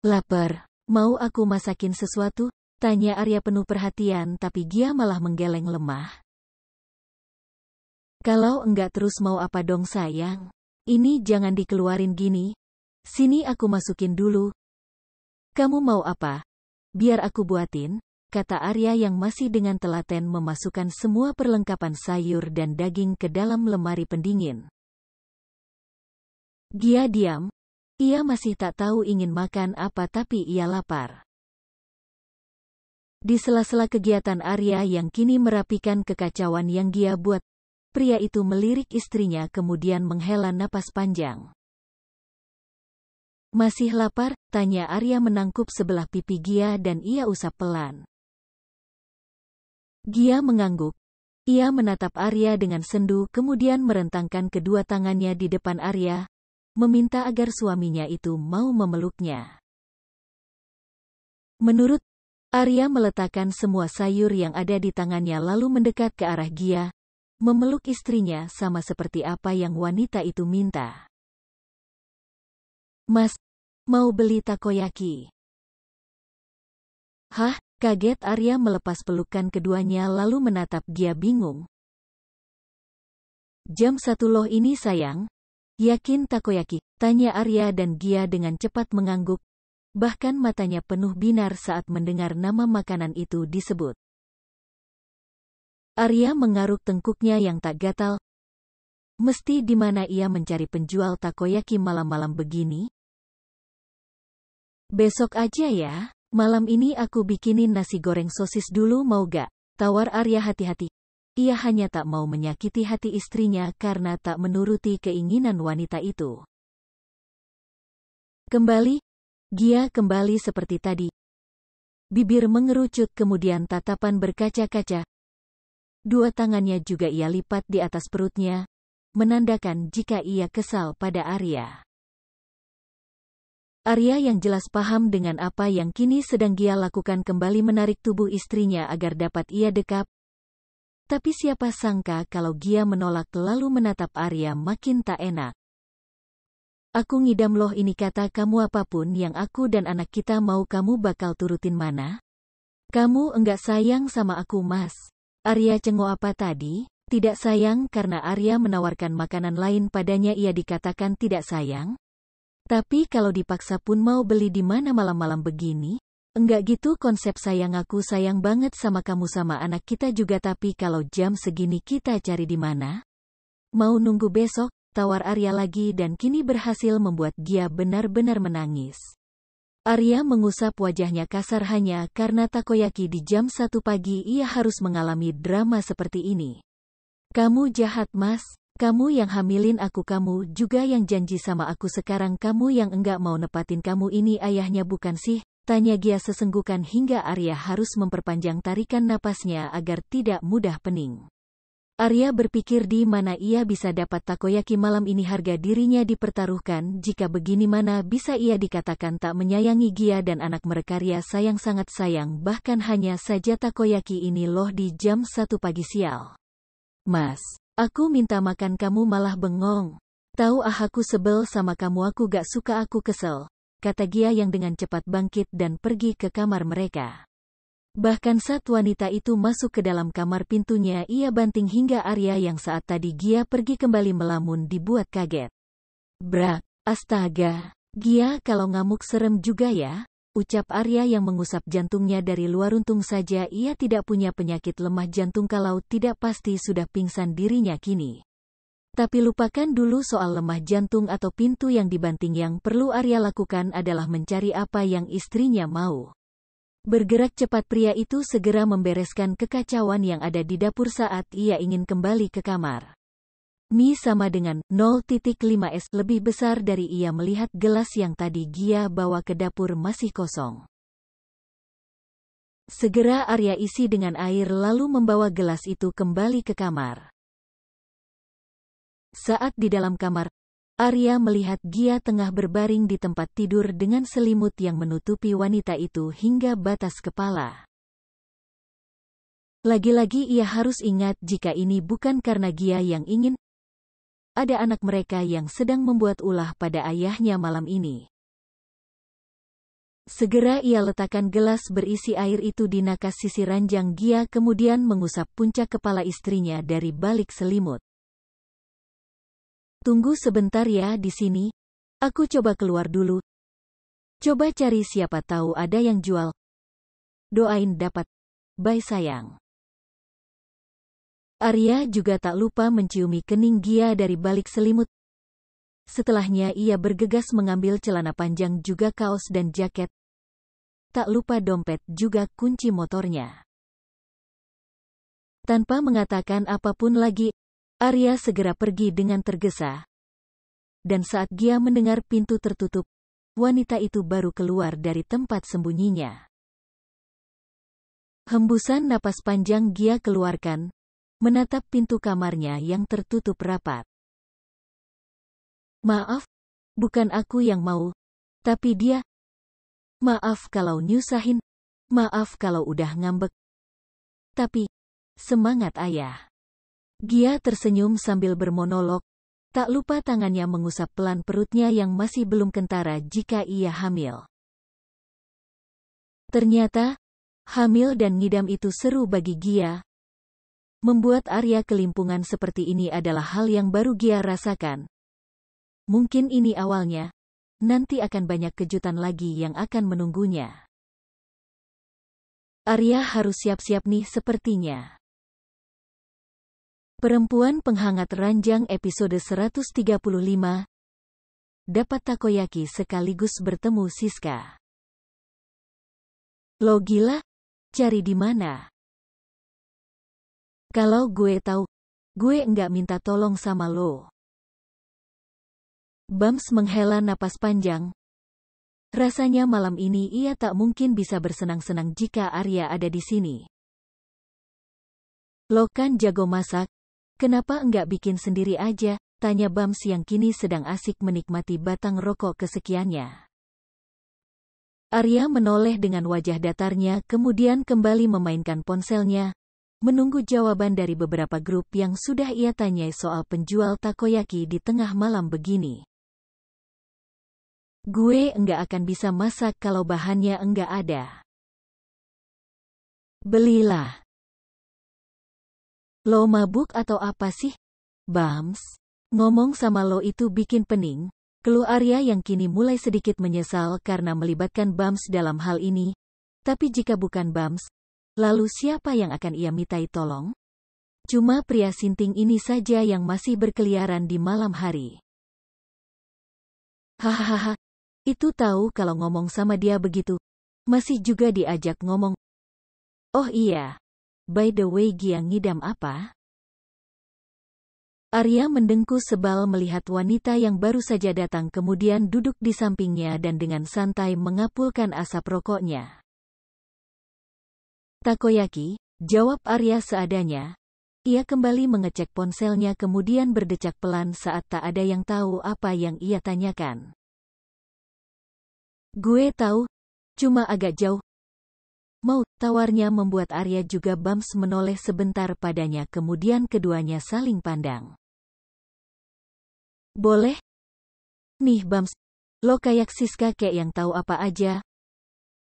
Lapar, mau aku masakin sesuatu? Tanya Arya penuh perhatian tapi Gia malah menggeleng lemah. Kalau enggak terus mau apa dong sayang? Ini jangan dikeluarin gini. Sini aku masukin dulu. Kamu mau apa? Biar aku buatin, kata Arya yang masih dengan telaten memasukkan semua perlengkapan sayur dan daging ke dalam lemari pendingin. Gia diam. Ia masih tak tahu ingin makan apa tapi ia lapar. Di sela-sela kegiatan Arya yang kini merapikan kekacauan yang Gia buat, pria itu melirik istrinya kemudian menghela napas panjang. Masih lapar? Tanya Arya menangkup sebelah pipi Gia dan ia usap pelan. Gia mengangguk. Ia menatap Arya dengan sendu kemudian merentangkan kedua tangannya di depan Arya, meminta agar suaminya itu mau memeluknya. Menurut Arya meletakkan semua sayur yang ada di tangannya lalu mendekat ke arah Gia, memeluk istrinya sama seperti apa yang wanita itu minta. Mas, mau beli takoyaki? Hah? Kaget Arya melepas pelukan keduanya lalu menatap Gia bingung. Jam 1 loh ini sayang. Yakin takoyaki? Tanya Arya dan Gia dengan cepat mengangguk. Bahkan matanya penuh binar saat mendengar nama makanan itu disebut. Arya mengaruk tengkuknya yang tak gatal. Mesti di mana ia mencari penjual takoyaki malam-malam begini? Besok aja ya. Malam ini aku bikinin nasi goreng sosis dulu mau gak? Tawar Arya hati-hati. Ia hanya tak mau menyakiti hati istrinya karena tak menuruti keinginan wanita itu. Kembali, Gia kembali seperti tadi. Bibir mengerucut kemudian tatapan berkaca-kaca. Dua tangannya juga ia lipat di atas perutnya, menandakan jika ia kesal pada Arya. Arya yang jelas paham dengan apa yang kini sedang Gia lakukan kembali menarik tubuh istrinya agar dapat ia dekap. Tapi siapa sangka kalau Gia menolak lalu menatap Arya makin tak enak. Aku ngidam loh ini kata kamu apapun yang aku dan anak kita mau kamu bakal turutin mana? Kamu enggak sayang sama aku mas. Arya cengok apa tadi? Tidak sayang karena Arya menawarkan makanan lain padanya ia dikatakan tidak sayang? Tapi kalau dipaksa pun mau beli di mana malam-malam begini? Enggak gitu konsep sayang aku sayang banget sama kamu sama anak kita juga tapi kalau jam segini kita cari di mana? Mau nunggu besok? Tawar Arya lagi dan kini berhasil membuat Gia benar-benar menangis. Arya mengusap wajahnya kasar hanya karena takoyaki di jam 1 pagi ia harus mengalami drama seperti ini. Kamu jahat mas. Kamu yang hamilin aku kamu juga yang janji sama aku sekarang kamu yang enggak mau nepatin kamu ini ayahnya bukan sih? Tanya Gia sesenggukan hingga Arya harus memperpanjang tarikan napasnya agar tidak mudah pening. Arya berpikir di mana ia bisa dapat takoyaki malam ini harga dirinya dipertaruhkan jika begini mana bisa ia dikatakan tak menyayangi Gia dan anak mereka Arya sayang sangat sayang bahkan hanya saja takoyaki ini loh di jam 1 pagi sial. Mas. Aku minta makan kamu malah bengong. Tahu aku sebel sama kamu aku gak suka aku kesel. Kata Gia yang dengan cepat bangkit dan pergi ke kamar mereka. Bahkan saat wanita itu masuk ke dalam kamar pintunya ia banting hingga Arya yang saat tadi Gia pergi kembali melamun dibuat kaget. Brak, astaga. Gia kalau ngamuk serem juga ya. Ucap Arya yang mengusap jantungnya dari luar untung saja ia tidak punya penyakit lemah jantung kalau tidak pasti sudah pingsan dirinya kini. Tapi lupakan dulu soal lemah jantung atau pintu yang dibanting yang perlu Arya lakukan adalah mencari apa yang istrinya mau. Bergerak cepat pria itu segera membereskan kekacauan yang ada di dapur saat ia ingin kembali ke kamar. Mi sama dengan 0,5s lebih besar dari ia melihat gelas yang tadi Gia bawa ke dapur masih kosong. Segera Arya isi dengan air lalu membawa gelas itu kembali ke kamar. Saat di dalam kamar, Arya melihat Gia tengah berbaring di tempat tidur dengan selimut yang menutupi wanita itu hingga batas kepala. Lagi-lagi ia harus ingat jika ini bukan karena Gia yang ingin. Ada anak mereka yang sedang membuat ulah pada ayahnya malam ini. Segera ia letakkan gelas berisi air itu di nakas sisi ranjang Gia kemudian mengusap puncak kepala istrinya dari balik selimut. Tunggu sebentar ya di sini. Aku coba keluar dulu. Coba cari siapa tahu ada yang jual. Doain dapat. bye sayang. Arya juga tak lupa menciumi kening Gia dari balik selimut. Setelahnya ia bergegas mengambil celana panjang juga kaos dan jaket. Tak lupa dompet juga kunci motornya. Tanpa mengatakan apapun lagi, Arya segera pergi dengan tergesa. Dan saat Gia mendengar pintu tertutup, wanita itu baru keluar dari tempat sembunyinya. Hembusan napas panjang Gia keluarkan, menatap pintu kamarnya yang tertutup rapat. Maaf, bukan aku yang mau, tapi dia. Maaf kalau nyusahin, maaf kalau udah ngambek. Tapi, semangat ayah. Gia tersenyum sambil bermonolog, tak lupa tangannya mengusap pelan perutnya yang masih belum kentara jika ia hamil. Ternyata, hamil dan ngidam itu seru bagi Gia. Membuat Arya kelimpungan seperti ini adalah hal yang baru Gia rasakan. Mungkin ini awalnya, nanti akan banyak kejutan lagi yang akan menunggunya. Arya harus siap-siap nih sepertinya. Perempuan penghangat ranjang episode 135. Dapat takoyaki sekaligus bertemu Siska. Lo gila? Cari di mana? Kalau gue tahu, gue enggak minta tolong sama lo. Bams menghela napas panjang. Rasanya malam ini ia tak mungkin bisa bersenang-senang jika Arya ada di sini. Lo kan jago masak, kenapa enggak bikin sendiri aja? Tanya Bams yang kini sedang asik menikmati batang rokok kesekiannya. Arya menoleh dengan wajah datarnya kemudian kembali memainkan ponselnya. Menunggu jawaban dari beberapa grup yang sudah ia tanyai soal penjual takoyaki di tengah malam begini. Gue enggak akan bisa masak kalau bahannya enggak ada. Belilah. Lo mabuk atau apa sih? Bams, ngomong sama lo itu bikin pening. Keluh Arya yang kini mulai sedikit menyesal karena melibatkan Bams dalam hal ini. Tapi jika bukan Bams, lalu siapa yang akan ia mintai tolong? Cuma pria sinting ini saja yang masih berkeliaran di malam hari. Hahaha, itu tahu kalau ngomong sama dia begitu. Masih juga diajak ngomong. Oh iya, by the way Gia ngidam apa? Arya mendengkur sebal melihat wanita yang baru saja datang kemudian duduk di sampingnya dan dengan santai mengapulkan asap rokoknya. Takoyaki, jawab Arya seadanya. Ia kembali mengecek ponselnya kemudian berdecak pelan saat tak ada yang tahu apa yang ia tanyakan. Gue tahu, cuma agak jauh. Mau, tawarnya membuat Arya juga Bams menoleh sebentar padanya kemudian keduanya saling pandang. Boleh? Nih Bams, lo kayak Siska kayak yang tahu apa aja.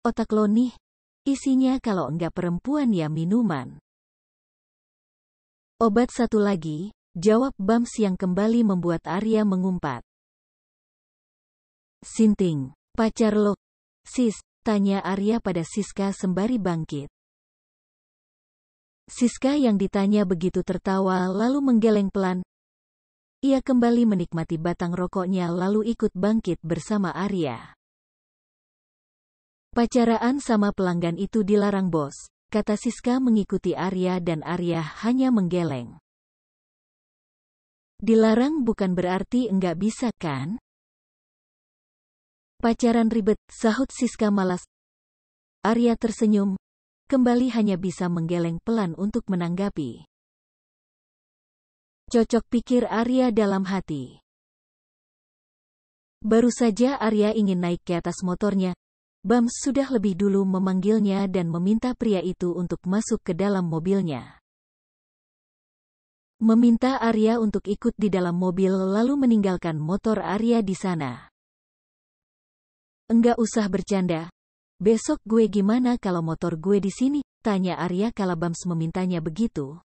Otak lo nih. Isinya kalau enggak perempuan ya minuman. Obat satu lagi, jawab Bams yang kembali membuat Arya mengumpat. Sinting, pacar lo, sis, tanya Arya pada Siska sembari bangkit. Siska yang ditanya begitu tertawa lalu menggeleng pelan. Ia kembali menikmati batang rokoknya lalu ikut bangkit bersama Arya. Pacaran sama pelanggan itu dilarang bos, kata Siska mengikuti Arya dan Arya hanya menggeleng. Dilarang bukan berarti enggak bisa kan? Pacaran ribet, sahut Siska malas. Arya tersenyum, kembali hanya bisa menggeleng pelan untuk menanggapi. Cocok pikir Arya dalam hati. Baru saja Arya ingin naik ke atas motornya. Bams sudah lebih dulu memanggilnya dan meminta pria itu untuk masuk ke dalam mobilnya. Meminta Arya untuk ikut di dalam mobil lalu meninggalkan motor Arya di sana. Enggak usah bercanda. Besok gue gimana kalau motor gue di sini? Tanya Arya kala Bams memintanya begitu.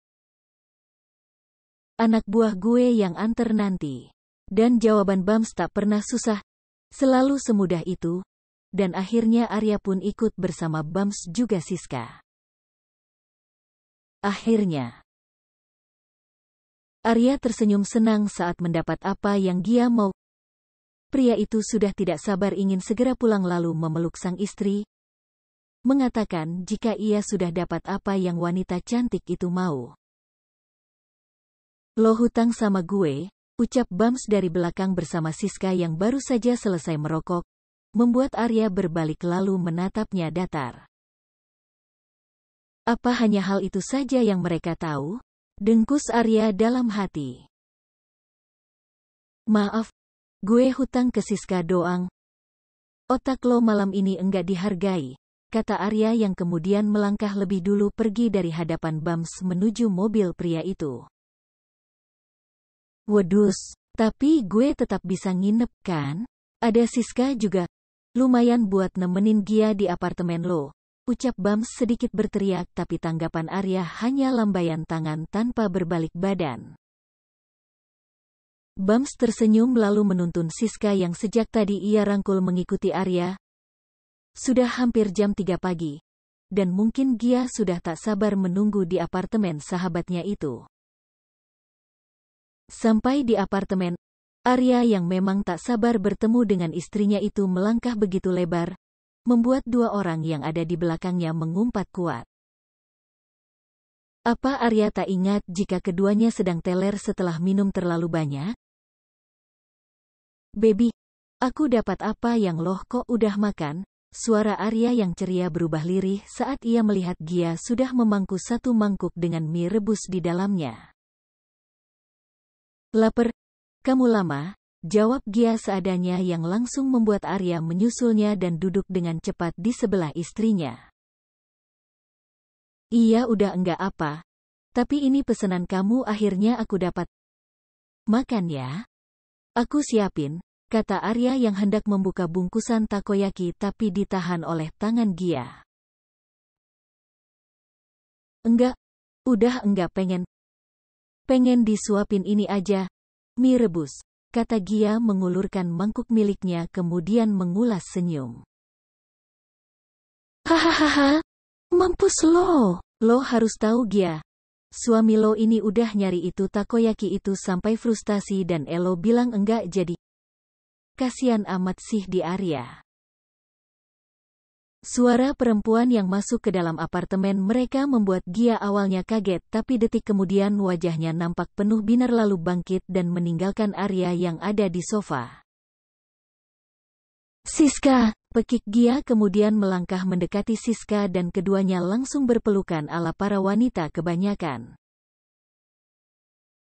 Anak buah gue yang anter nanti. Dan jawaban Bams tak pernah susah. Selalu semudah itu. Dan akhirnya Arya pun ikut bersama Bams juga Siska. akhirnya. Arya tersenyum senang saat mendapat apa yang dia mau. Pria itu sudah tidak sabar ingin segera pulang lalu memeluk sang istri, mengatakan jika ia sudah dapat apa yang wanita cantik itu mau. Lo hutang sama gue, ucap Bams dari belakang bersama Siska yang baru saja selesai merokok, membuat Arya berbalik lalu menatapnya datar. Apa hanya hal itu saja yang mereka tahu? Dengkus Arya dalam hati. Maaf, gue hutang ke Siska doang. Otak lo malam ini enggak dihargai, kata Arya yang kemudian melangkah lebih dulu pergi dari hadapan Bams menuju mobil pria itu. Wedus, tapi gue tetap bisa nginep kan? Ada Siska juga. Lumayan buat nemenin Gia di apartemen lo, ucap Bams sedikit berteriak tapi tanggapan Arya hanya lambaian tangan tanpa berbalik badan. Bams tersenyum lalu menuntun Siska yang sejak tadi ia rangkul mengikuti Arya. Sudah hampir jam 3 pagi, dan mungkin Gia sudah tak sabar menunggu di apartemen sahabatnya itu. Sampai di apartemen, Arya yang memang tak sabar bertemu dengan istrinya itu melangkah begitu lebar, membuat dua orang yang ada di belakangnya mengumpat kuat. Apa Arya tak ingat jika keduanya sedang teler setelah minum terlalu banyak? Baby, aku dapat apa yang loh kok udah makan? Suara Arya yang ceria berubah lirih saat ia melihat Gia sudah memangku satu mangkuk dengan mie rebus di dalamnya. Laper, kamu lama, jawab Gia seadanya yang langsung membuat Arya menyusulnya dan duduk dengan cepat di sebelah istrinya. Iya udah enggak apa, tapi ini pesanan kamu akhirnya aku dapat. Makan ya. Aku siapin, kata Arya yang hendak membuka bungkusan takoyaki tapi ditahan oleh tangan Gia. Enggak, udah enggak pengen disuapin ini aja, mie rebus, kata Gia mengulurkan mangkuk miliknya kemudian mengulas senyum. Hahaha, mampus lo harus tahu Gia. Suami lo ini udah nyari itu takoyaki itu sampai frustasi dan Elo bilang enggak jadi. Kasian amat sih di Arya. Suara perempuan yang masuk ke dalam apartemen mereka membuat Gia awalnya kaget tapi detik kemudian wajahnya nampak penuh binar lalu bangkit dan meninggalkan Arya yang ada di sofa. Siska, pekik Gia kemudian melangkah mendekati Siska dan keduanya langsung berpelukan ala para wanita kebanyakan.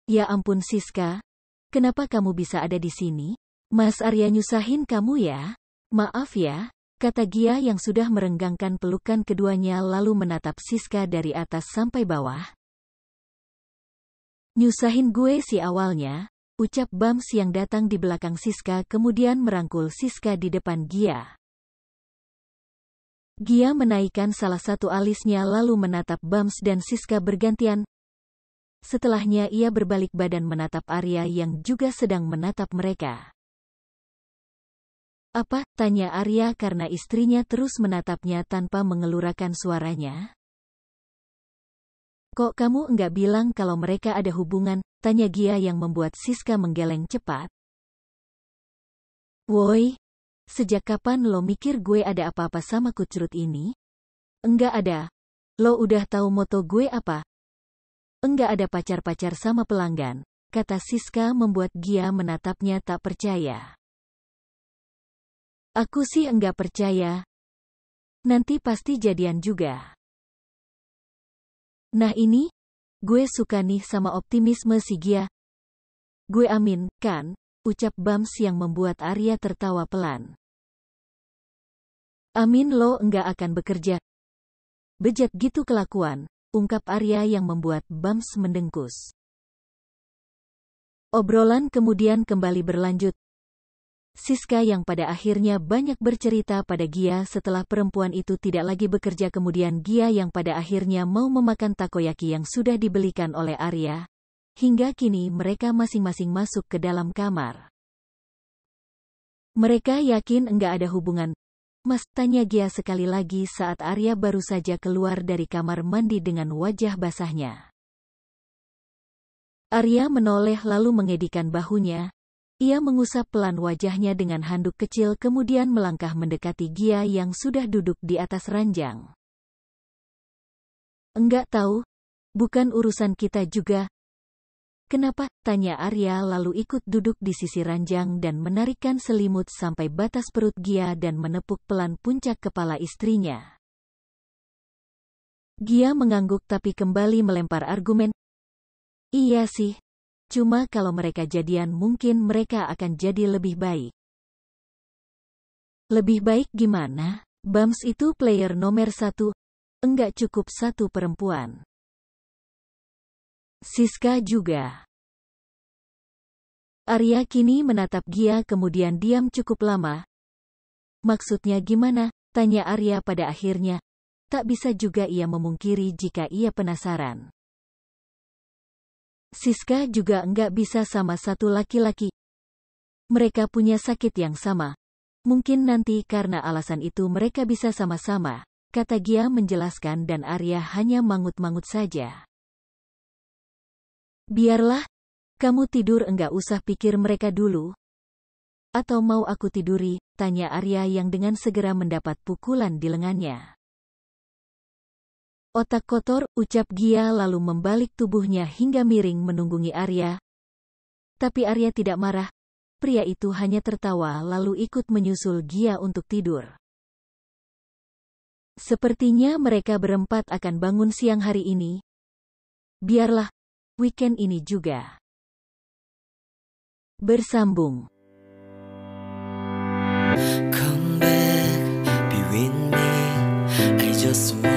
Ya ampun Siska, kenapa kamu bisa ada di sini? Mas Arya nyusahin kamu ya? Maaf ya. Kata Gia yang sudah merenggangkan pelukan keduanya lalu menatap Siska dari atas sampai bawah. Nyusahin gue sih awalnya, ucap Bams yang datang di belakang Siska kemudian merangkul Siska di depan Gia. Gia menaikkan salah satu alisnya lalu menatap Bams dan Siska bergantian. Setelahnya ia berbalik badan menatap Arya yang juga sedang menatap mereka. Apa? Tanya Arya karena istrinya terus menatapnya tanpa mengelurakan suaranya. Kok kamu enggak bilang kalau mereka ada hubungan? Tanya Gia yang membuat Siska menggeleng cepat. Woi, sejak kapan lo mikir gue ada apa-apa sama kucrut ini? Enggak ada. Lo udah tahu moto gue apa? Enggak ada pacar-pacar sama pelanggan, kata Siska membuat Gia menatapnya tak percaya. Aku sih enggak percaya. Nanti pasti jadian juga. Nah ini, gue suka nih sama optimisme si Gia. Gue amin, kan? Ucap Bams yang membuat Arya tertawa pelan. Amin lo enggak akan bekerja. Bejat gitu kelakuan, ungkap Arya yang membuat Bams mendengkus. Obrolan kemudian kembali berlanjut. Siska yang pada akhirnya banyak bercerita pada Gia setelah perempuan itu tidak lagi bekerja kemudian Gia yang pada akhirnya mau memakan takoyaki yang sudah dibelikan oleh Arya. Hingga kini mereka masing-masing masuk ke dalam kamar. Mereka yakin enggak ada hubungan. Mas, tanya Gia sekali lagi saat Arya baru saja keluar dari kamar mandi dengan wajah basahnya. Arya menoleh lalu mengedikan bahunya. Ia mengusap pelan wajahnya dengan handuk kecil kemudian melangkah mendekati Gia yang sudah duduk di atas ranjang. Enggak tahu, bukan urusan kita juga. Kenapa? Tanya Arya lalu ikut duduk di sisi ranjang dan menarikkan selimut sampai batas perut Gia dan menepuk pelan puncak kepala istrinya. Gia mengangguk tapi kembali melempar argumen. Iya sih, cuma kalau mereka jadian mungkin mereka akan jadi lebih baik. Lebih baik gimana? Bams itu player nomor 1, enggak cukup satu perempuan. Siska juga. Arya kini menatap Gia kemudian diam cukup lama. Maksudnya gimana? Tanya Arya pada akhirnya. Tak bisa juga ia memungkiri jika ia penasaran. Siska juga enggak bisa sama satu laki-laki. Mereka punya sakit yang sama. Mungkin nanti karena alasan itu mereka bisa sama-sama, kata Gia menjelaskan dan Arya hanya mangut-mangut saja. Biarlah, kamu tidur enggak usah pikir mereka dulu. Atau mau aku tiduri? Tanya Arya yang dengan segera mendapat pukulan di lengannya. Otak kotor, ucap Gia lalu membalik tubuhnya hingga miring menunggungi Arya. Tapi Arya tidak marah. Pria itu hanya tertawa lalu ikut menyusul Gia untuk tidur. Sepertinya mereka berempat akan bangun siang hari ini. Biarlah, weekend ini juga. Bersambung. Come back, be with me. I just want